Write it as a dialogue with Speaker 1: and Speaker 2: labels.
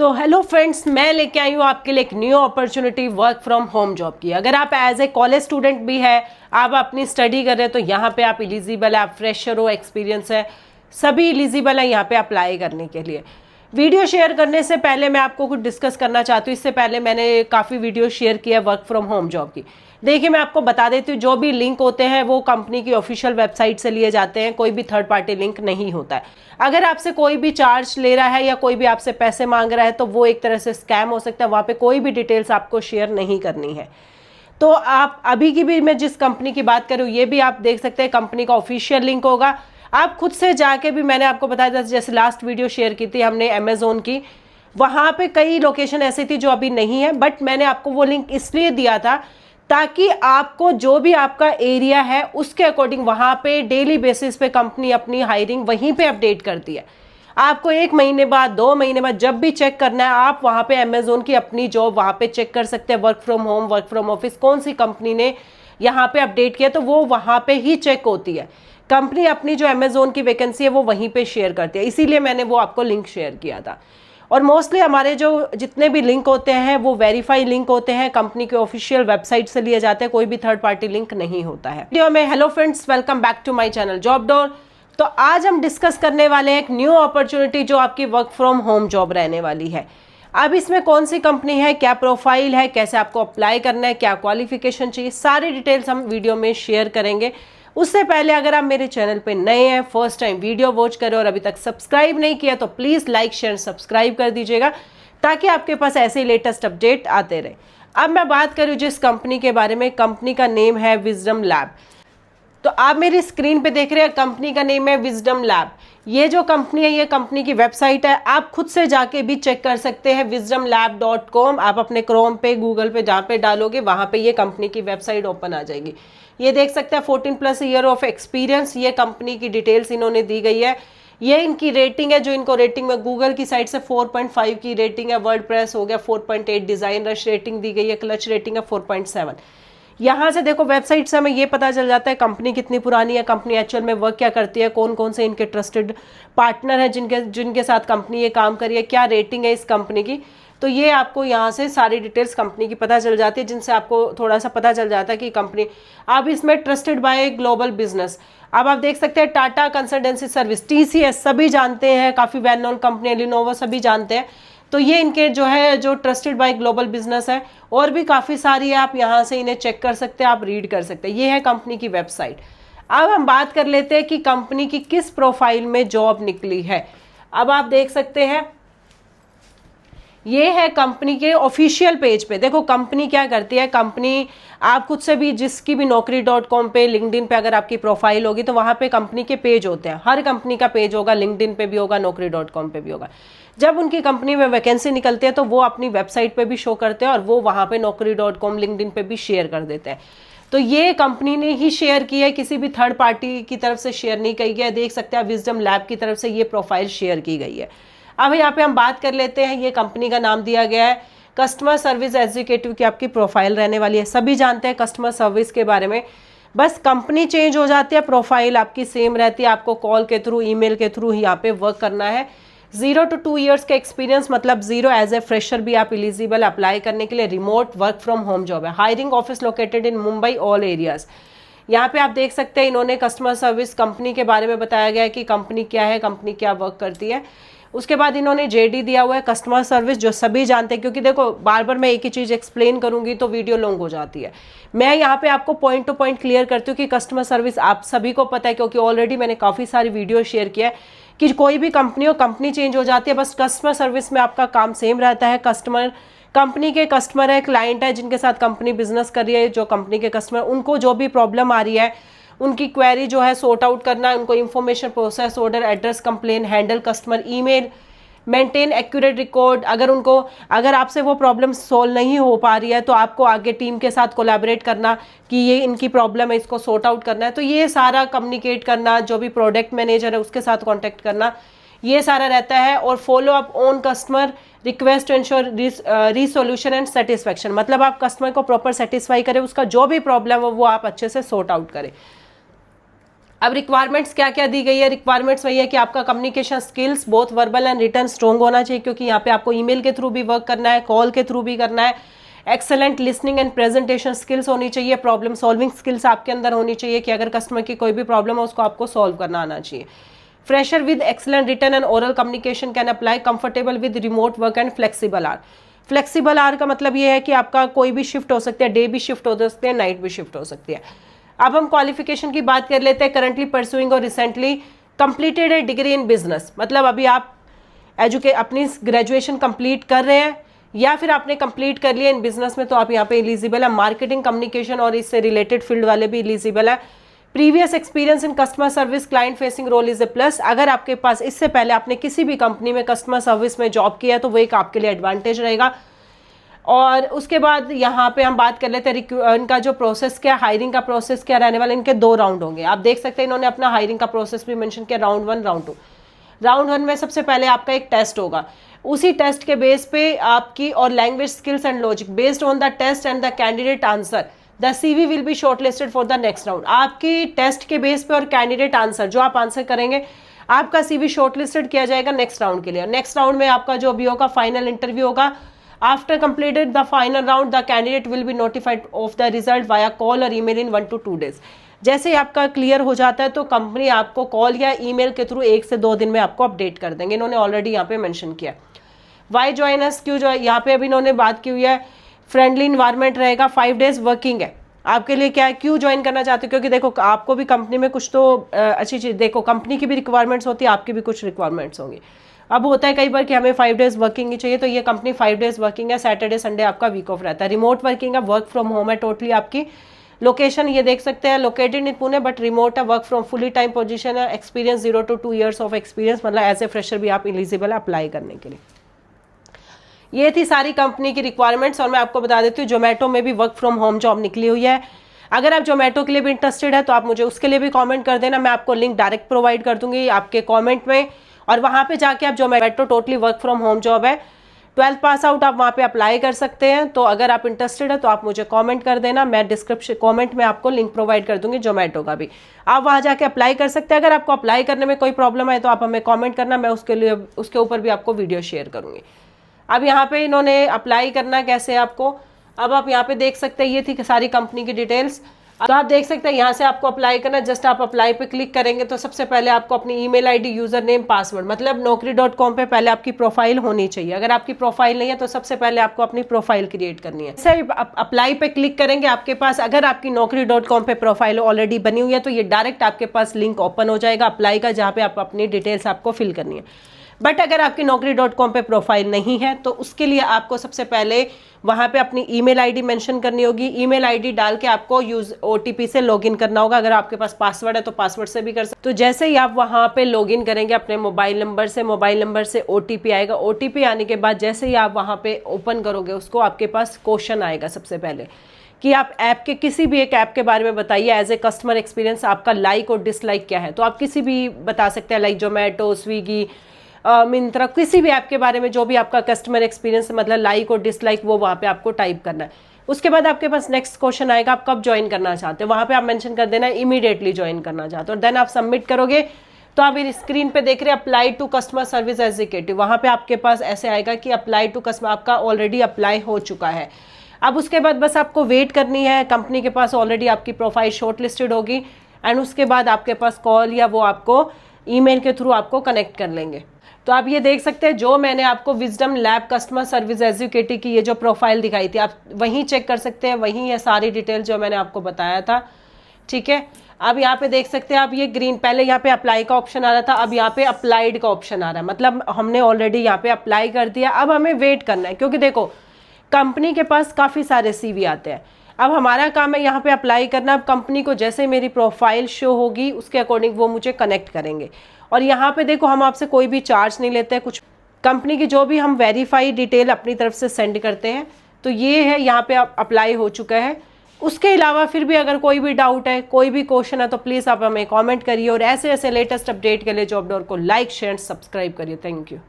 Speaker 1: तो hello friends, मैं लेके आई हूँ आपके लिए एक new opportunity work from home job की। अगर आप एज ए कॉलेज स्टूडेंट भी है, आप अपनी स्टडी कर रहे हैं, तो यहाँ पे आप एलिजिबल है। आप फ्रेशर हो, एक्सपीरियंस है, सभी एलिजिबल है यहाँ पे अप्लाई करने के लिए। वीडियो शेयर करने से पहले मैं आपको कुछ डिस्कस करना चाहती हूँ। इससे पहले मैंने काफ़ी वीडियो शेयर किया है वर्क फ्रॉम होम जॉब की। देखिए, मैं आपको बता देती हूँ, जो भी लिंक होते हैं वो कंपनी की ऑफिशियल वेबसाइट से लिए जाते हैं, कोई भी थर्ड पार्टी लिंक नहीं होता है। अगर आपसे कोई भी चार्ज ले रहा है या कोई भी आपसे पैसे मांग रहा है तो वो एक तरह से स्कैम हो सकता है। वहाँ पे कोई भी डिटेल्स आपको शेयर नहीं करनी है। तो आप अभी की भी मैं जिस कंपनी की बात करूँ, ये भी आप देख सकते हैं, कंपनी का ऑफिशियल लिंक होगा। आप खुद से जाके भी, मैंने आपको बताया था, जैसे लास्ट वीडियो शेयर की थी हमने अमेजोन की, वहाँ पे कई लोकेशन ऐसी थी जो अभी नहीं है, बट मैंने आपको वो लिंक इसलिए दिया था ताकि आपको जो भी आपका एरिया है उसके अकॉर्डिंग वहाँ पे डेली बेसिस पे कंपनी अपनी हायरिंग वहीं पे अपडेट करती है। आपको 1 महीने बाद, 2 महीने बाद जब भी चेक करना है, आप वहाँ पे अमेजोन की अपनी जॉब वहाँ पे चेक कर सकते हैं। Work from home, work from office, कौन सी कंपनी ने यहाँ पे अपडेट किया, तो वो वहाँ पे ही चेक होती है। कंपनी अपनी जो अमेजोन की वैकेंसी है वो वहीं पे शेयर करती है, इसीलिए मैंने वो आपको लिंक शेयर किया था। और मोस्टली हमारे जो जितने भी लिंक होते हैं वो वेरीफाई लिंक होते हैं, कंपनी के ऑफिशियल वेबसाइट से लिए जाते हैं, कोई भी थर्ड पार्टी लिंक नहीं होता है। वीडियो में hello friends, welcome back to my channel job door. तो आज हम डिस्कस करने वाले हैं एक न्यू अपॉर्चुनिटी जो आपकी वर्क फ्रॉम होम जॉब रहने वाली है। अब इसमें कौन सी कंपनी है, क्या प्रोफाइल है, कैसे आपको अप्लाई करना है, क्या क्वालिफिकेशन चाहिए, सारी डिटेल्स हम वीडियो में शेयर करेंगे। उससे पहले अगर आप मेरे चैनल पे नए हैं, फर्स्ट टाइम वीडियो वॉच करें और अभी तक सब्सक्राइब नहीं किया, तो प्लीज़ लाइक शेयर सब्सक्राइब कर दीजिएगा ताकि आपके पास ऐसे लेटेस्ट अपडेट आते रहे। अब मैं बात करूँ जिस कंपनी के बारे में, कंपनी का नेम है विजडम लैब। तो आप मेरी स्क्रीन पे देख रहे हैं, कंपनी का नेम है विजडम लैब। ये जो कंपनी है, ये कंपनी की वेबसाइट है, आप खुद से जाके भी चेक कर सकते हैं, wisdomlab.com। आप अपने क्रोम पे, गूगल पे जहाँ पे डालोगे वहाँ पे ये कंपनी की वेबसाइट ओपन आ जाएगी। ये देख सकते हैं 14+ ईयर ऑफ एक्सपीरियंस, ये कंपनी की डिटेल्स इन्होंने दी गई है। ये इनकी रेटिंग है, जो इनको रेटिंग में गूगल की साइड से 4.5 की रेटिंग है, वर्डप्रेस हो गया 4.8, डिजाइन रश रेटिंग दी गई है, क्लच रेटिंग है 4.7। यहाँ से देखो, वेबसाइट से हमें ये पता चल जाता है कंपनी कितनी पुरानी है, कंपनी एक्चुअल में वर्क क्या करती है, कौन कौन से इनके ट्रस्टेड पार्टनर है जिनके साथ कंपनी ये काम करी है, क्या रेटिंग है इस कंपनी की। तो ये आपको यहाँ से सारी डिटेल्स कंपनी की पता चल जाती है, जिनसे आपको थोड़ा सा पता चल जाता है कि कंपनी, अब इसमें ट्रस्टेड बाय ग्लोबल बिजनेस। अब आप देख सकते हैं टाटा कंसल्टेंसी सर्विस, TCS सभी जानते हैं, काफ़ी वेल नोन कंपनी है, लिनोवो सभी जानते हैं। तो ये इनके जो है, जो ट्रस्टेड बाय ग्लोबल बिजनेस है, और भी काफ़ी सारी है, आप यहाँ से इन्हें चेक कर सकते हैं, आप रीड कर सकते हैं। ये है कंपनी की वेबसाइट। अब हम बात कर लेते हैं कि कंपनी की किस प्रोफाइल में जॉब निकली है। अब आप देख सकते हैं, ये है कंपनी के ऑफिशियल पेज पे। देखो कंपनी क्या करती है, कंपनी आप खुद से भी, जिसकी भी naukri.com पे, लिंक्डइन पे अगर आपकी प्रोफाइल होगी तो वहाँ पे कंपनी के पेज होते हैं। हर कंपनी का पेज होगा, लिंक्डइन पे भी होगा, naukri.com पे भी होगा। जब उनकी कंपनी में वैकेंसी निकलती है तो वो अपनी वेबसाइट पे भी शो करते हैं और वो वहाँ पे naukri.com, लिंक्डइन पे भी शेयर कर देते हैं। तो ये कंपनी ने ही शेयर की है, किसी भी थर्ड पार्टी की तरफ से शेयर नहीं की है। देख सकते हैं विजडम लैब की तरफ से ये प्रोफाइल शेयर की गई है। अब यहाँ पे हम बात कर लेते हैं, ये कंपनी का नाम दिया गया है कस्टमर सर्विस एग्जीक्यूटिव की आपकी प्रोफाइल रहने वाली है। सभी जानते हैं कस्टमर सर्विस के बारे में, बस कंपनी चेंज हो जाती है, प्रोफाइल आपकी सेम रहती है। आपको कॉल के थ्रू, ईमेल के थ्रू यहाँ पे वर्क करना है। 0 to 2 ईयर्स का एक्सपीरियंस, मतलब 0 एज ए फ्रेशर भी आप एलिजिबल अप्लाई करने के लिए। Remote work from home job है। Hiring office located in Mumbai, all areas. यहाँ पे आप देख सकते हैं, इन्होंने कस्टमर सर्विस कंपनी के बारे में बताया गया है कि कंपनी क्या है, कंपनी क्या वर्क करती है। उसके बाद इन्होंने JD दिया हुआ है कस्टमर सर्विस, जो सभी जानते हैं, क्योंकि देखो बार बार मैं एक ही चीज़ एक्सप्लेन करूंगी तो वीडियो लॉन्ग हो जाती है। मैं यहाँ पे आपको पॉइंट टू पॉइंट क्लियर करती हूँ कि कस्टमर सर्विस आप सभी को पता है, क्योंकि ऑलरेडी मैंने काफ़ी सारी वीडियो शेयर किया है कि कोई भी कंपनी हो, कंपनी चेंज हो जाती है, बस कस्टमर सर्विस में आपका काम सेम रहता है। कस्टमर, कंपनी के कस्टमर है, क्लाइंट है, जिनके साथ कंपनी बिजनेस कर रही है, जो कंपनी के कस्टमर, उनको जो भी प्रॉब्लम आ रही है, उनकी क्वेरी जो है सॉर्ट आउट करना, उनको information, process, order, address, complain, handle customer email, maintain accurate record. अगर आपसे वो प्रॉब्लम सॉल्व नहीं हो पा रही है तो आपको आगे टीम के साथ कोलैबोरेट करना कि ये इनकी प्रॉब्लम है, इसको सॉर्ट आउट करना है। तो ये सारा कम्युनिकेट करना, जो भी प्रोडक्ट मैनेजर है उसके साथ कॉन्टेक्ट करना, ये सारा रहता है। और follow up on customer request to ensure resolution and satisfaction, मतलब आप कस्टमर को प्रॉपर सेटिस्फाई करें, उसका जो भी प्रॉब्लम हो वो आप अच्छे से सॉर्ट आउट करें। अब रिक्वायरमेंट्स क्या क्या दी गई है, रिक्वायरमेंट्स वही है कि आपका communication skills both verbal and written strong होना चाहिए, क्योंकि यहाँ पे आपको ईमेल के थ्रू भी वर्क करना है, कॉल के थ्रू भी करना है। Excellent listening and presentation skills होनी चाहिए, प्रॉब्लम सॉल्विंग स्किल्स आपके अंदर होनी चाहिए कि अगर कस्टमर की कोई भी प्रॉब्लम हो उसको आपको सॉल्व करना आना चाहिए। Fresher with excellent written and oral communication can apply, comfortable with remote work and flexible hour. Flexible hour का मतलब ये है कि आपका कोई भी शिफ्ट हो सकती है, डे भी शिफ्ट हो सकती है, नाइट भी शिफ्ट हो सकती है। अब हम क्वालिफिकेशन की बात कर लेते हैं। करंटली परसुइंग और recently completed A degree in business, मतलब अभी आप अपनी ग्रेजुएशन कंप्लीट कर रहे हैं या फिर आपने कंप्लीट कर लिया इन बिजनेस में, तो आप यहाँ पे एलिजिबल है। मार्केटिंग, कम्युनिकेशन और इससे रिलेटेड फील्ड वाले भी एलिजिबल है। Previous experience in customer service client facing role is a plus, अगर आपके पास इससे पहले आपने किसी भी कंपनी में कस्टमर सर्विस में जॉब किया है तो वो एक आपके लिए एडवांटेज रहेगा। और उसके बाद यहाँ पे हम बात कर लेते हैं इनका जो प्रोसेस क्या, हायरिंग का प्रोसेस क्या रहने वाला। इनके 2 राउंड होंगे, आप देख सकते हैं इन्होंने अपना हायरिंग का प्रोसेस भी मेंशन किया, राउंड 1, राउंड 2। राउंड 1 में सबसे पहले आपका एक टेस्ट होगा, उसी टेस्ट के बेस पे आपकी और language skills and logic based on the test and the candidate answer the CV will be shortlisted for the next round. आपकी टेस्ट के बेस पे और कैंडिडेट आंसर जो आप आंसर करेंगे, आपका CV शॉर्टलिस्टेड किया जाएगा नेक्स्ट राउंड के लिए। नेक्स्ट राउंड में आपका जो भी होगा फाइनल इंटरव्यू होगा। After completed the final round the candidate will be notified of the result via call और ईमेल इन 1 to 2 days। जैसे ही आपका क्लियर हो जाता है तो कंपनी आपको कॉल या ईमेल के थ्रू 1 से 2 दिन में आपको अपडेट कर देंगे। इन्होंने ऑलरेडी यहाँ पे मेंशन किया। वाई ज्वाइन अस, क्यों जो यहाँ पे अभी इन्होंने बात की हुई है, फ्रेंडली इन्वायरमेंट रहेगा, 5 days वर्किंग है आपके लिए। क्या है, क्यों ज्वाइन करना चाहते हो, क्योंकि देखो आपको भी कंपनी में कुछ तो अच्छी चीज़, देखो कंपनी की भी रिक्वायरमेंट्स होती है, आपकी भी कुछ रिक्वायरमेंट्स होंगी। अब होता है कई बार कि हमें 5 days वर्किंग ही चाहिए, तो ये कंपनी 5 days वर्किंग है, सैटरडे संडे आपका वीक ऑफ रहता है। रिमोट वर्किंग है, वर्क फ्रॉम होम है टोटली। आपकी लोकेशन ये देख सकते हैं, located in Pune but remote है, work from fully time position है। Experience 0 to 2 years of experience, मतलब एज ए फ्रेशर भी आप एलिजिबल है अप्लाई करने के लिए। ये थी सारी कंपनी की रिक्वायरमेंट्स। और मैं आपको बता देती हूँ जोमेटो में भी वर्क फ्रॉम होम जॉब निकली हुई है। अगर आप जोमेटो के लिए भी इंटरेस्टेड है तो आप मुझे उसके लिए भी कमेंट कर देना, मैं आपको लिंक डायरेक्ट प्रोवाइड कर दूंगी आपके कमेंट में, और वहाँ पे जाके आप Zomato totally work from home job है, 12th पास आउट आप वहाँ पे अप्लाई कर सकते हैं। तो अगर आप इंटरेस्टेड है तो आप मुझे कमेंट कर देना, मैं डिस्क्रिप्शन कमेंट में आपको लिंक प्रोवाइड कर दूंगी जोमेटो का भी, आप वहाँ जाके अप्लाई कर सकते हैं। अगर आपको अप्लाई करने में कोई प्रॉब्लम है तो आप हमें कॉमेंट करना, मैं उसके ऊपर भी आपको वीडियो शेयर करूँगी। अब यहाँ पे इन्होंने अप्लाई करना कैसे आपको, अब आप यहाँ पे देख सकते हैं, ये थी सारी कंपनी की डिटेल्स। तो आप देख सकते हैं यहाँ से आपको अप्लाई करना, जस्ट आप अप्लाई पे क्लिक करेंगे तो सबसे पहले आपको अपनी email ID, user name, password, मतलब naukri.com पे पहले आपकी प्रोफाइल होनी चाहिए। अगर आपकी प्रोफाइल नहीं है तो सबसे पहले आपको अपनी प्रोफाइल क्रिएट करनी है। जैसे अप्लाई पे क्लिक करेंगे आपके पास, अगर आपकी naukri.com पे प्रोफाइल ऑलरेडी बनी हुई है तो ये डायरेक्ट आपके पास लिंक ओपन हो जाएगा अप्लाई का, जहाँ पे आप अपनी डिटेल्स आपको फिल करनी है। बट अगर आपकी naukri.com पे प्रोफाइल नहीं है तो उसके लिए आपको सबसे पहले वहाँ पे अपनी ईमेल आईडी मेंशन करनी होगी। ईमेल आईडी डाल के आपको OTP से लॉगिन करना होगा। अगर आपके पास पासवर्ड है तो पासवर्ड से भी कर सकते। तो जैसे ही आप वहाँ पे लॉगिन करेंगे अपने मोबाइल नंबर से OTP आएगा। OTP आने के बाद जैसे ही आप वहाँ पे ओपन करोगे उसको, आपके पास क्वेश्चन आएगा सबसे पहले कि आप ऐप के किसी भी एक ऐप के बारे में बताइए, एज ए कस्टमर एक्सपीरियंस आपका लाइक और डिसलाइक क्या है। तो आप किसी भी बता सकते हैं, लाइक जोमेटो, स्विगी, मिंत्रा, किसी भी ऐप के बारे में जो भी आपका कस्टमर एक्सपीरियंस, मतलब लाइक और डिसलाइक, वो वहाँ पे आपको टाइप करना है। उसके बाद आपके पास नेक्स्ट क्वेश्चन आएगा, आप कब ज्वाइन करना चाहते हो, वहाँ पे आप मेंशन कर देना इमीडिएटली ज्वाइन करना चाहते हो, और देन आप सबमिट करोगे तो आप स्क्रीन पे देख रहे हैं apply to customer service executive, वहाँ पे आपके पास ऐसे आएगा कि अप्लाई टू कस्टमर, आपका ऑलरेडी अप्लाई हो चुका है। अब उसके बाद बस आपको वेट करनी है, कंपनी के पास ऑलरेडी आपकी प्रोफाइल शॉर्ट लिस्टेड होगी, एंड उसके बाद आपके पास कॉल या वो आपको ईमेल के थ्रू आपको कनेक्ट कर लेंगे। तो आप ये देख सकते हैं जो मैंने आपको wisdom lab customer service executive की ये जो प्रोफाइल दिखाई थी, आप वहीं चेक कर सकते हैं, वहीं ये सारी डिटेल जो मैंने आपको बताया था। ठीक है, अब यहाँ पे देख सकते हैं आप, ये ग्रीन, पहले यहाँ पे अप्लाई का ऑप्शन आ रहा था, अब यहाँ पे अप्लाइड का ऑप्शन आ रहा है, मतलब हमने ऑलरेडी यहाँ पे अप्लाई कर दिया। अब हमें वेट करना है, क्योंकि देखो कंपनी के पास काफ़ी सारे CV आते हैं। अब हमारा काम है यहाँ पे अप्लाई करना। अब कंपनी को जैसे मेरी प्रोफाइल शो होगी उसके अकॉर्डिंग वो मुझे कनेक्ट करेंगे। और यहाँ पे देखो हम आपसे कोई भी चार्ज नहीं लेते हैं, कुछ कंपनी की जो भी हम वेरीफाई डिटेल अपनी तरफ से सेंड करते हैं। तो ये है, यहाँ पे अप्लाई हो चुका है। उसके अलावा फिर भी अगर कोई भी डाउट है, कोई भी क्वेश्चन है, तो प्लीज़ आप हमें कमेंट करिए, और ऐसे ऐसे लेटेस्ट अपडेट के लिए जॉब डोर को लाइक, शेयर, सब्सक्राइब करिए। Thank you.